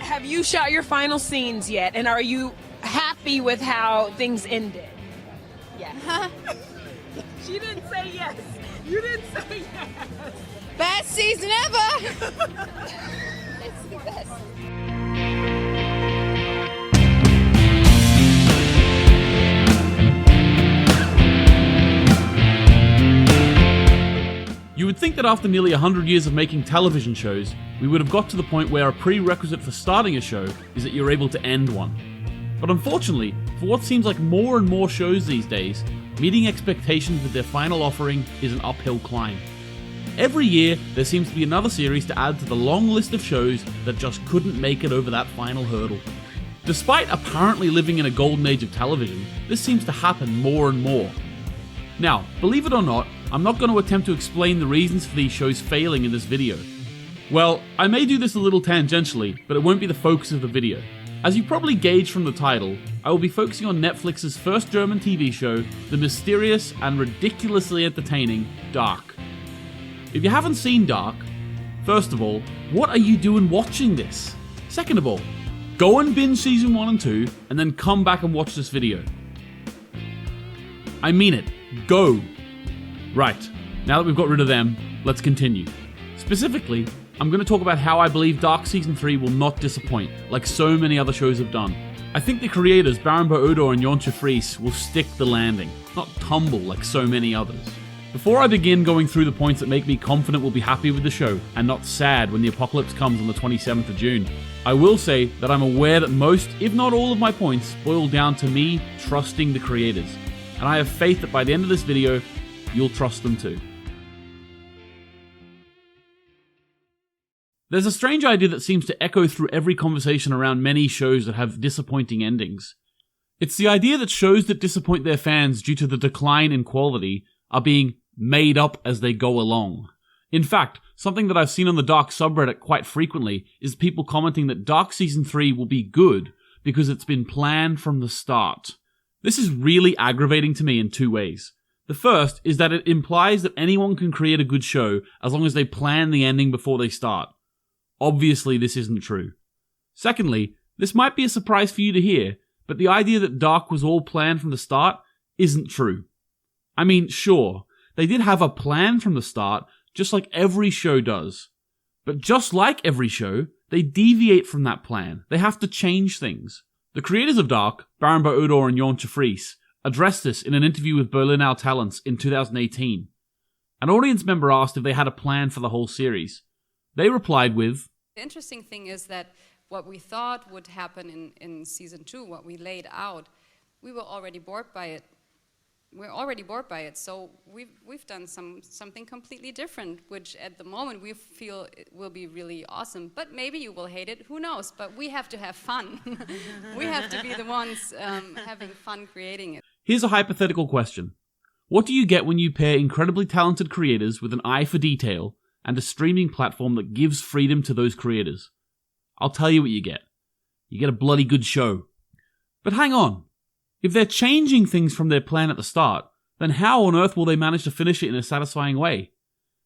have you shot your final scenes yet? And are you happy with how things ended? Yes. She didn't say yes. You didn't say yes. Best season ever! It's the best. You would think that after nearly 100 years of making television shows, we would have got to the point where a prerequisite for starting a show is that you're able to end one. But unfortunately, for what seems like more and more shows these days, meeting expectations with their final offering is an uphill climb. Every year, there seems to be another series to add to the long list of shows that just couldn't make it over that final hurdle. Despite apparently living in a golden age of television, this seems to happen more and more. Now, believe it or not, I'm not going to attempt to explain the reasons for these shows failing in this video. Well, I may do this a little tangentially, but it won't be the focus of the video. As you probably gauged from the title, I will be focusing on Netflix's first German TV show, the mysterious and ridiculously entertaining Dark. If you haven't seen Dark, first of all, what are you doing watching this? Second of all, go and binge season 1 and 2, and then come back and watch this video. I mean it. Go! Right, now that we've got rid of them, let's continue. Specifically, I'm going to talk about how I believe Dark Season 3 will not disappoint, like so many other shows have done. I think the creators, Barenboim Odor and Jontje Vries, will stick the landing, not tumble like so many others. Before I begin going through the points that make me confident we'll be happy with the show, and not sad when the apocalypse comes on the 27th of June, I will say that I'm aware that most, if not all of my points, boil down to me trusting the creators. And I have faith that by the end of this video, you'll trust them too. There's a strange idea that seems to echo through every conversation around many shows that have disappointing endings. It's the idea that shows that disappoint their fans due to the decline in quality are being made up as they go along. In fact, something that I've seen on the Dark subreddit quite frequently is people commenting that Dark Season 3 will be good because it's been planned from the start. This is really aggravating to me in two ways. The first is that it implies that anyone can create a good show as long as they plan the ending before they start. Obviously, this isn't true. Secondly, this might be a surprise for you to hear, but the idea that Dark was all planned from the start isn't true. I mean, sure, they did have a plan from the start, just like every show does. But just like every show, they deviate from that plan. They have to change things. The creators of Dark, Barenboim Odor and Jontje Vries, addressed this in an interview with Berlinale Talents in 2018. An audience member asked if they had a plan for the whole series. They replied with, "The interesting thing is that what we thought would happen in season 2, what we laid out, we were already bored by it. We're already bored by it, so we've done something completely different, which at the moment we feel it will be really awesome. But maybe you will hate it, who knows? But we have to have fun. We have to be the ones having fun creating it." Here's a hypothetical question. What do you get when you pair incredibly talented creators with an eye for detail and a streaming platform that gives freedom to those creators? I'll tell you what you get. You get a bloody good show. But hang on. If they're changing things from their plan at the start, then how on earth will they manage to finish it in a satisfying way?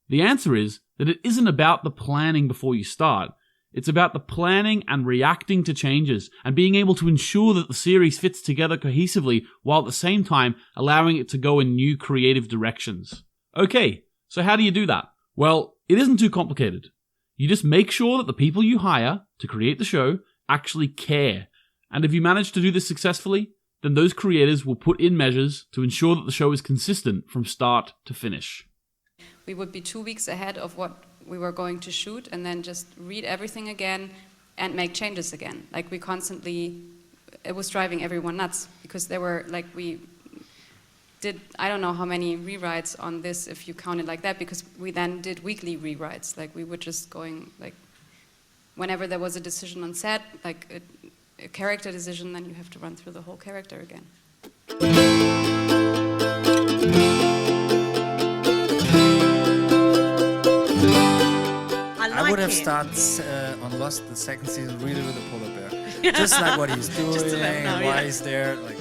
The answer is that it isn't about the planning before you start. It's about the planning and reacting to changes and being able to ensure that the series fits together cohesively while at the same time allowing it to go in new creative directions. Okay, so how do you do that? Well, it isn't too complicated. You just make sure that the people you hire to create the show actually care. And if you manage to do this successfully, then those creators will put in measures to ensure that the show is consistent from start to finish. We would be 2 weeks ahead of what we were going to shoot and then just read everything again and make changes again. Like we constantly, it was driving everyone nuts because there were like, we did, I don't know how many rewrites on this if you count it like that, because we then did weekly rewrites. Like we were just going, like whenever there was a decision on set, like a character decision, then you have to run through the whole character again. I would have started on Lost the second season really with a polar bear. Just like what he's doing and why he's there. Like.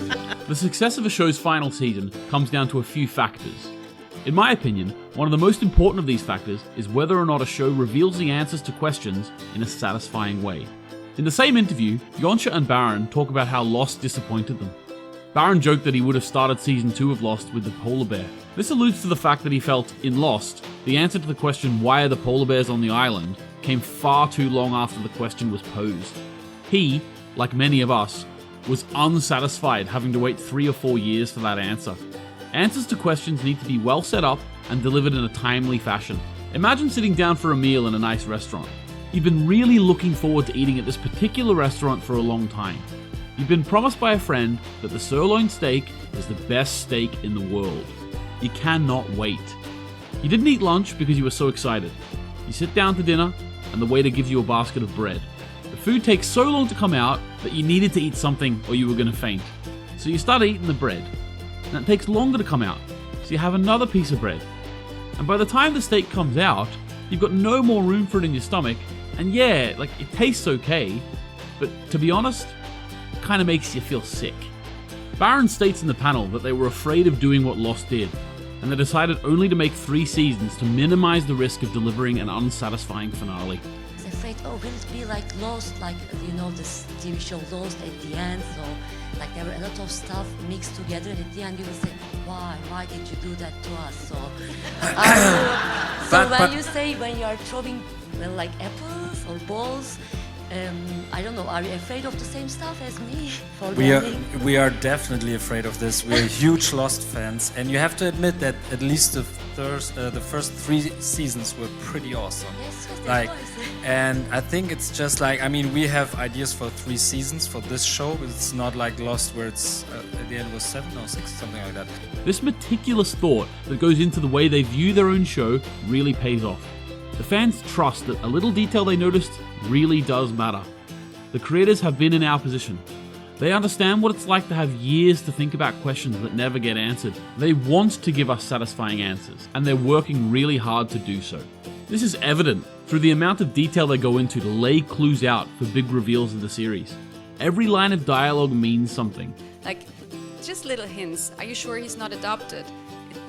The success of a show's final season comes down to a few factors. In my opinion, one of the most important of these factors is whether or not a show reveals the answers to questions in a satisfying way. In the same interview, Yonsha and Baron talk about how Lost disappointed them. Baron joked that he would have started season 2 of Lost with the polar bear. This alludes to the fact that he felt, in Lost, the answer to the question why are the polar bears on the island came far too long after the question was posed. He, like many of us, was unsatisfied having to wait 3 or 4 years for that answer. Answers to questions need to be well set up and delivered in a timely fashion. Imagine sitting down for a meal in a nice restaurant. You've been really looking forward to eating at this particular restaurant for a long time. You've been promised by a friend that the sirloin steak is the best steak in the world. You cannot wait. You didn't eat lunch because you were so excited. You sit down to dinner and the waiter gives you a basket of bread. The food takes so long to come out that you needed to eat something or you were going to faint. So you start eating the bread. And it takes longer to come out, so you have another piece of bread. And by the time the steak comes out, you've got no more room for it in your stomach, and yeah, like, it tastes okay, but to be honest, it kind of makes you feel sick. Baron states in the panel that they were afraid of doing what Lost did, and they decided only to make 3 seasons to minimize the risk of delivering an unsatisfying finale. I was afraid, will it be like Lost, like, this TV show Lost at the end, so like there were a lot of stuff mixed together, and at the end you will say, why did you do that to us? So, when you say when you are throwing like apples or balls, I don't know, are you afraid of the same stuff as me? We are definitely afraid of this. We're huge Lost fans, and you have to admit that at least the first 3 seasons were pretty awesome. Yes, Like, and I think it's just like, I mean, we have ideas for 3 seasons for this show, but it's not like Lost where it's at the end was 7 or 6, something like that. This meticulous thought that goes into the way they view their own show really pays off. The fans trust that a little detail they noticed really does matter. The creators have been in our position. They understand what it's like to have years to think about questions that never get answered. They want to give us satisfying answers, and they're working really hard to do so. This is evident through the amount of detail they go into to lay clues out for big reveals of the series. Every line of dialogue means something. Like, just little hints. Are you sure he's not adopted?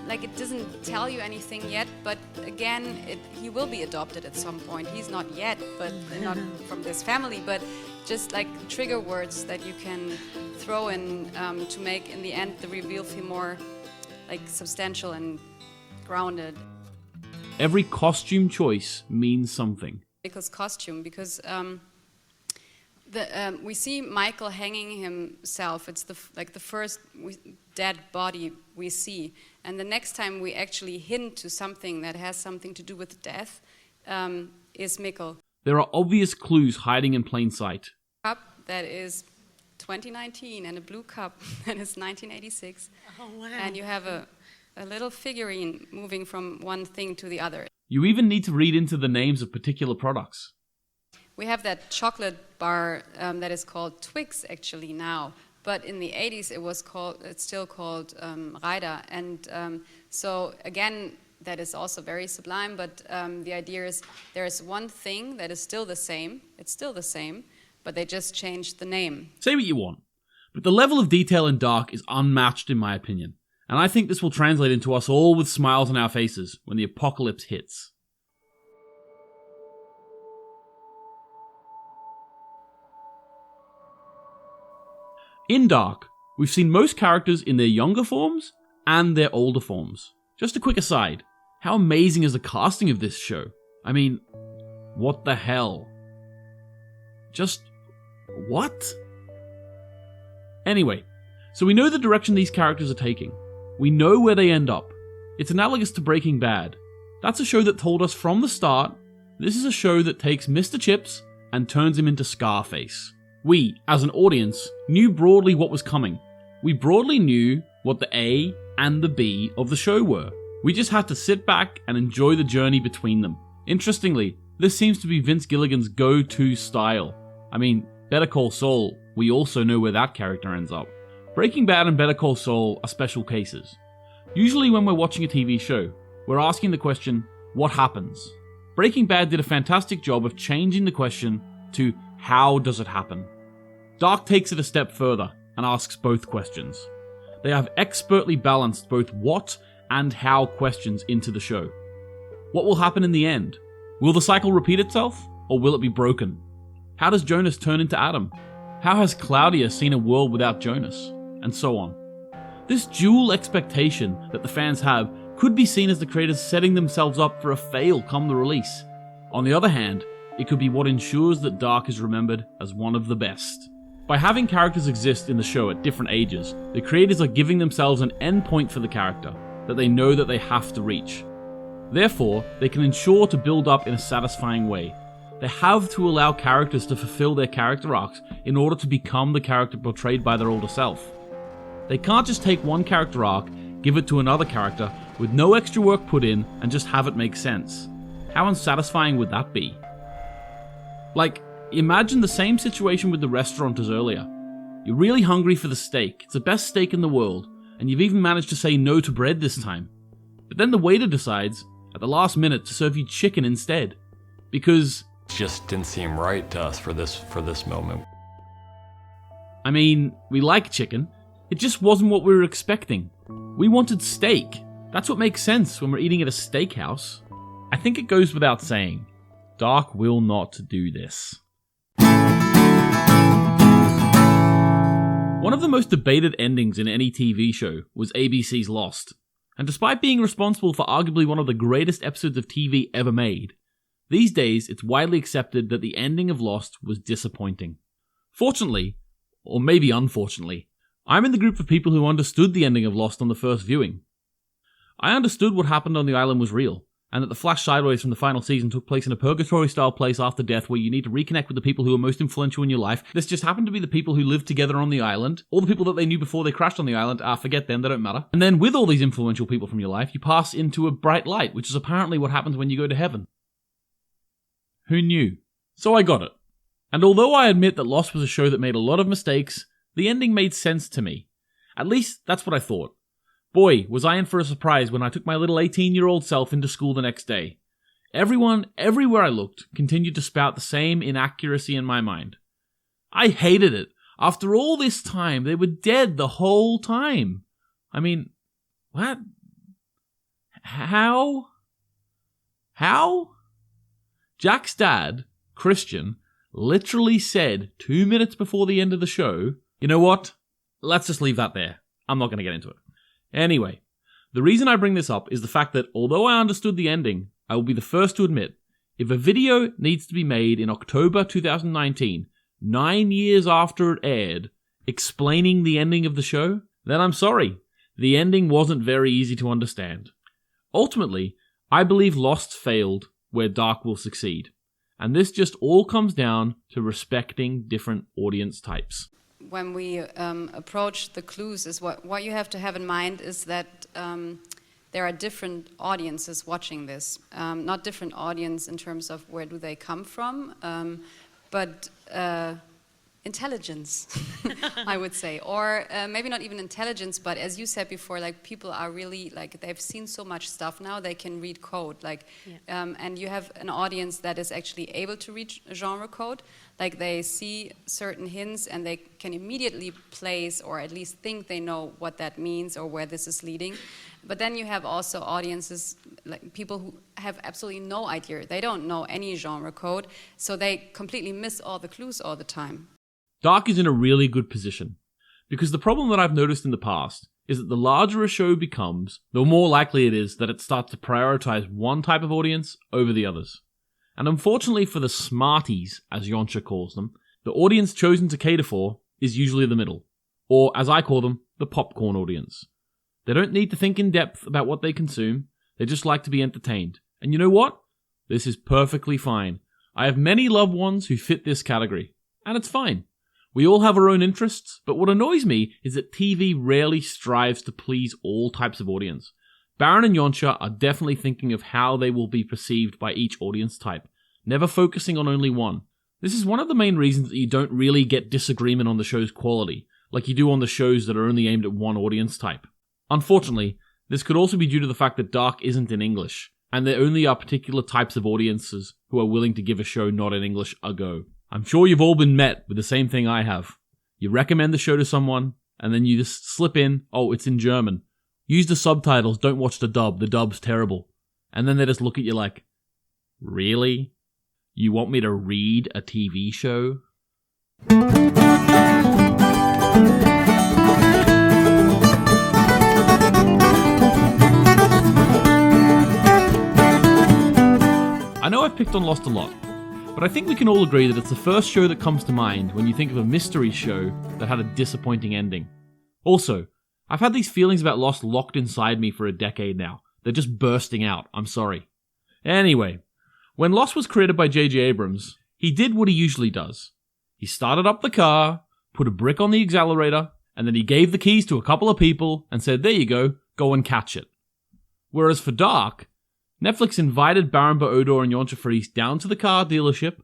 It doesn't tell you anything yet, but again, he will be adopted at some point. He's not yet, but not from this family, but just like trigger words that you can throw in to make, in the end, the reveal feel more like substantial and grounded. Every costume choice means something. Because we see Michael hanging himself. It's the first dead body we see, and the next time we actually hint to something that has something to do with death is Mikkel. There are obvious clues hiding in plain sight. Cup that is 2019 and a blue cup that is 1986. Oh wow! And you have a little figurine moving from one thing to the other. You even need to read into the names of particular products. We have that chocolate bar that is called Twix actually now, but in the 80s it's still called Ryder, and so again that is also very sublime. But the idea is there is one thing that is still the same. It's still the same, but they just changed the name. Say what you want, but the level of detail in Dark is unmatched in my opinion, and I think this will translate into us all with smiles on our faces when the apocalypse hits. In Dark, we've seen most characters in their younger forms and their older forms. Just a quick aside, how amazing is the casting of this show? I mean, what the hell? Just, what? Anyway, so we know the direction these characters are taking. We know where they end up. It's analogous to Breaking Bad. That's a show that told us from the start, this is a show that takes Mr. Chips and turns him into Scarface. We, as an audience, knew broadly what was coming. We broadly knew what the A and the B of the show were. We just had to sit back and enjoy the journey between them. Interestingly, this seems to be Vince Gilligan's go-to style. I mean, Better Call Saul, we also know where that character ends up. Breaking Bad and Better Call Saul are special cases. Usually when we're watching a TV show, we're asking the question, what happens? Breaking Bad did a fantastic job of changing the question to how does it happen? Dark takes it a step further and asks both questions. They have expertly balanced both what and how questions into the show. What will happen in the end? Will the cycle repeat itself, or will it be broken? How does Jonas turn into Adam? How has Claudia seen a world without Jonas? And so on. This dual expectation that the fans have could be seen as the creators setting themselves up for a fail come the release. On the other hand, it could be what ensures that Dark is remembered as one of the best. By having characters exist in the show at different ages, the creators are giving themselves an endpoint for the character that they know that they have to reach. Therefore, they can ensure to build up in a satisfying way. They have to allow characters to fulfill their character arcs in order to become the character portrayed by their older self. They can't just take one character arc, give it to another character, with no extra work put in, and just have it make sense. How unsatisfying would that be? Like, imagine the same situation with the restaurant as earlier. You're really hungry for the steak, it's the best steak in the world, and you've even managed to say no to bread this time. But then the waiter decides, at the last minute, to serve you chicken instead. Because it just didn't seem right to us for this moment. I mean, we like chicken. It just wasn't what we were expecting. We wanted steak. That's what makes sense when we're eating at a steakhouse. I think it goes without saying, Dark will not do this. One of the most debated endings in any TV show was ABC's Lost. And despite being responsible for arguably one of the greatest episodes of TV ever made, these days it's widely accepted that the ending of Lost was disappointing. Fortunately, or maybe unfortunately, I'm in the group of people who understood the ending of Lost on the first viewing. I understood what happened on the island was real, and that the flash sideways from the final season took place in a purgatory-style place after death where you need to reconnect with the people who are most influential in your life. This just happened to be the people who lived together on the island. All the people that they knew before they crashed on the island, forget them, they don't matter. And then with all these influential people from your life, you pass into a bright light, which is apparently what happens when you go to heaven. Who knew? So I got it. And although I admit that Lost was a show that made a lot of mistakes, the ending made sense to me. At least, that's what I thought. Boy, was I in for a surprise when I took my little 18-year-old self into school the next day. Everyone, everywhere I looked, continued to spout the same inaccuracy in my mind. I hated it. After all this time, they were dead the whole time. I mean, what? How? Jack's dad, Christian, literally said 2 minutes before the end of the show, you know what? Let's just leave that there. I'm not going to get into it. Anyway, the reason I bring this up is the fact that although I understood the ending, I will be the first to admit, if a video needs to be made in October 2019, 9 years after it aired, explaining the ending of the show, then I'm sorry. The ending wasn't very easy to understand. Ultimately, I believe Lost failed where Dark will succeed. And this just all comes down to respecting different audience types. When we approach the clues, is what you have to have in mind is that there are different audiences watching this. Not different audience in terms of where do they come from, but intelligence, I would say. Or maybe not even intelligence, but as you said before, like people are really, like they've seen so much stuff now, they can read code. Like, and you have an audience that is actually able to read genre code. Like they see certain hints and they can immediately place or at least think they know what that means or where this is leading. But then you have also audiences, like people who have absolutely no idea. They don't know any genre code, so they completely miss all the clues all the time. Dark is in a really good position, because the problem that I've noticed in the past is that the larger a show becomes, the more likely it is that it starts to prioritize one type of audience over the others. And unfortunately for the smarties, as Yonsha calls them, the audience chosen to cater for is usually the middle, or as I call them, the popcorn audience. They don't need to think in depth about what they consume, they just like to be entertained. And you know what? This is perfectly fine. I have many loved ones who fit this category, and it's fine. We all have our own interests, but what annoys me is that TV rarely strives to please all types of audience. Baron and Yonsha are definitely thinking of how they will be perceived by each audience type, never focusing on only one. This is one of the main reasons that you don't really get disagreement on the show's quality, like you do on the shows that are only aimed at one audience type. Unfortunately, this could also be due to the fact that Dark isn't in English, and there only are particular types of audiences who are willing to give a show not in English a go. I'm sure you've all been met with the same thing I have. You recommend the show to someone, and then you just slip in, oh, it's in German. Use the subtitles, don't watch the dub's terrible. And then they just look at you like, really? You want me to read a TV show? I know I've picked on Lost a lot, but I think we can all agree that it's the first show that comes to mind when you think of a mystery show that had a disappointing ending. Also, I've had these feelings about Lost locked inside me for a decade now. They're just bursting out, I'm sorry. Anyway, when Lost was created by J.J. Abrams, he did what he usually does. He started up the car, put a brick on the accelerator, and then he gave the keys to a couple of people and said, there you go and catch it. Whereas for Dark, Netflix invited Baran Odor and Yoncha Fries down to the car dealership.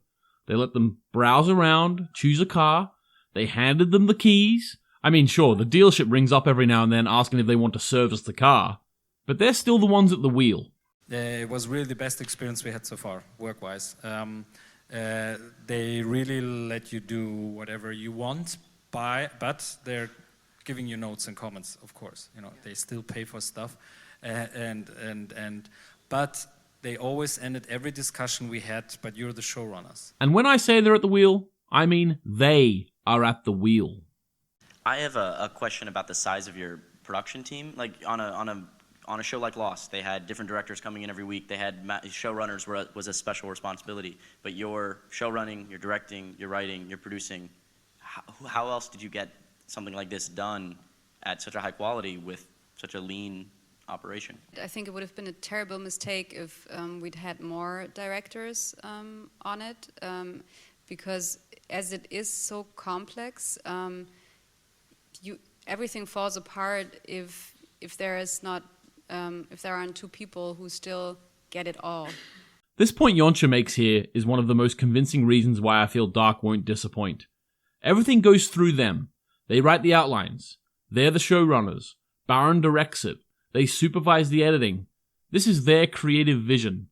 They let them browse around, choose a car. They handed them the keys. I mean, sure, the dealership rings up every now and then asking if they want to service the car, but they're still the ones at the wheel. It was really the best experience we had so far, work-wise. They really let you do whatever you want, but they're giving you notes and comments, of course. You know, they still pay for stuff, but they always ended every discussion we had, but you're the showrunners. And when I say they're at the wheel, I mean they are at the wheel. I have a question about the size of your production team. Like on a show like Lost, they had different directors coming in every week. They had showrunners was a special responsibility. But you're showrunning, you're directing, you're writing, you're producing. How else did you get something like this done at such a high quality with such a lean operation? I think it would have been a terrible mistake if we'd had more directors on it, because as it is so complex, everything falls apart if there aren't two people who still get it all. This point Yoncha makes here is one of the most convincing reasons why I feel Dark won't disappoint. Everything goes through them. They write the outlines. They're the showrunners. Baran directs it. They supervise the editing. This is their creative vision.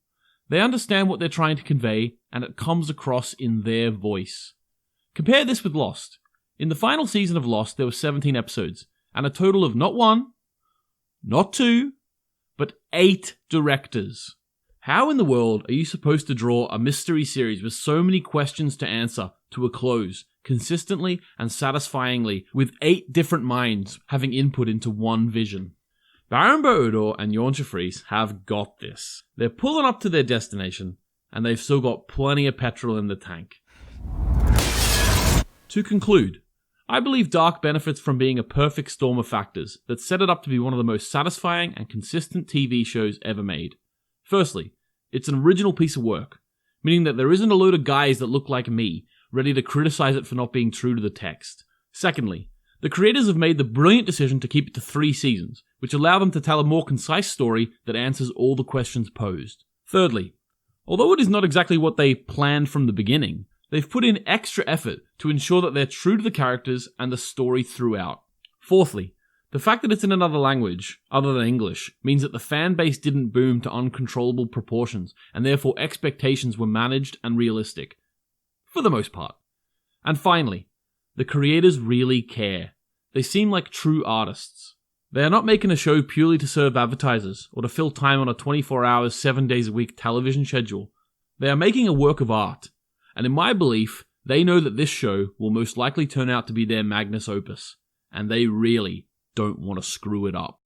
They understand what they're trying to convey, and it comes across in their voice. Compare this with Lost. In the final season of Lost, there were 17 episodes, and a total of not 1, not 2, but 8 directors. How in the world are you supposed to draw a mystery series with so many questions to answer to a close, consistently and satisfyingly, with 8 different minds having input into one vision? Baran Odor and Yoncha Fries have got this. They're pulling up to their destination, and they've still got plenty of petrol in the tank. To conclude, I believe Dark benefits from being a perfect storm of factors that set it up to be one of the most satisfying and consistent TV shows ever made. Firstly, it's an original piece of work, meaning that there isn't a load of guys that look like me, ready to criticize it for not being true to the text. Secondly, the creators have made the brilliant decision to keep it to 3 seasons, which allow them to tell a more concise story that answers all the questions posed. Thirdly, although it is not exactly what they planned from the beginning, they've put in extra effort to ensure that they're true to the characters and the story throughout. Fourthly, the fact that it's in another language, other than English, means that the fan base didn't boom to uncontrollable proportions, and therefore expectations were managed and realistic. For the most part. And finally, the creators really care. They seem like true artists. They are not making a show purely to serve advertisers, or to fill time on a 24 hours, 7 days a week television schedule. They are making a work of art. And in my belief, they know that this show will most likely turn out to be their magnus opus, and they really don't want to screw it up.